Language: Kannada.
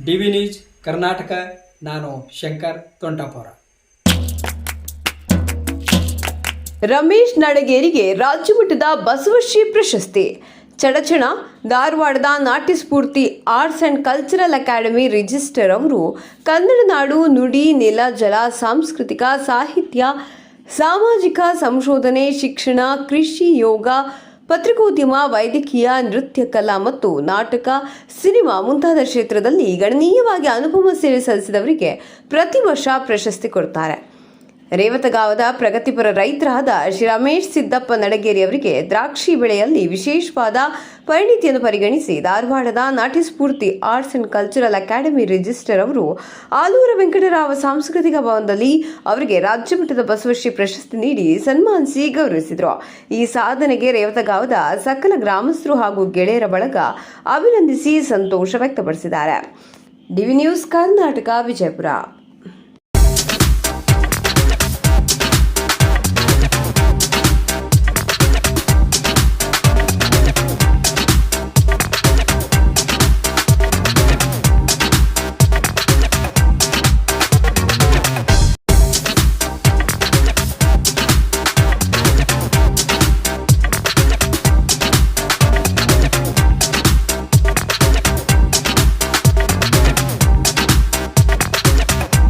D V news Karnataka. ನಾನು ಶಂಕರ್ ತೊಂಟಾಪುರ. ರಮೇಶ್ ನಡಗೇರಿಗೆ ರಾಜ್ಯಮಟ್ಟದ ಬಸವಶ್ರೀ ಪ್ರಶಸ್ತಿ. ಚಡಚಣ ಧಾರವಾಡದ Natya Spoorthi arts and cultural academy register ಅವರು ಕನ್ನಡ ನಾಡು, ನುಡಿ, ನೆಲ, ಜಲ, ಸಾಂಸ್ಕೃತಿಕ, ಸಾಹಿತ್ಯ, ಸಾಮಾಜಿಕ ಸಂಶೋಧನೆ, ಶಿಕ್ಷಣ, ಕೃಷಿ, ಯೋಗ, ಪತ್ರಿಕೋದ್ಯಮ, ವೈದ್ಯಕೀಯ, ನೃತ್ಯ ಕಲಾ ಮತ್ತು ನಾಟಕ, ಸಿನಿಮಾ ಮುಂತಾದ ಕ್ಷೇತ್ರದಲ್ಲಿ ಗಣನೀಯವಾಗಿ ಅನುಪಮ ಸೇವೆ ಸಲ್ಲಿಸಿದವರಿಗೆ ಪ್ರತಿ ವರ್ಷ ಪ್ರಶಸ್ತಿ ಕೊಡ್ತಾರೆ. ರೇವತಗಾವದ ಪ್ರಗತಿಪರ ರೈತರಾದ ಶ್ರೀ ರಮೇಶ್ ಸಿದ್ದಪ್ಪ ನಡಗೇರಿ ಅವರಿಗೆ ದ್ರಾಕ್ಷಿ ಬೆಳೆಯಲ್ಲಿ ವಿಶೇಷವಾದ ಪರಿಣಿತಿಯನ್ನು ಪರಿಗಣಿಸಿ ಧಾರವಾಡದ Natya Spoorthi arts and cultural academy register ಅವರು ಆಲೂರ ವೆಂಕಟರಾವ ಸಾಂಸ್ಕೃತಿಕ ಭವನದಲ್ಲಿ ಅವರಿಗೆ ರಾಜ್ಯಮಟ್ಟದ ಬಸವಶ್ರೀ ಪ್ರಶಸ್ತಿ ನೀಡಿ ಸನ್ಮಾನಿಸಿ ಗೌರವಿಸಿದರು. ಈ ಸಾಧನೆಗೆ ರೇವತಗಾವದ ಸಕಲ ಗ್ರಾಮಸ್ಥರು ಹಾಗೂ ಗೆಳೆಯರ ಬಳಗ ಅಭಿನಂದಿಸಿ ಸಂತೋಷ ವ್ಯಕ್ತಪಡಿಸಿದ್ದಾರೆ. DV news Karnataka, Vijayapura.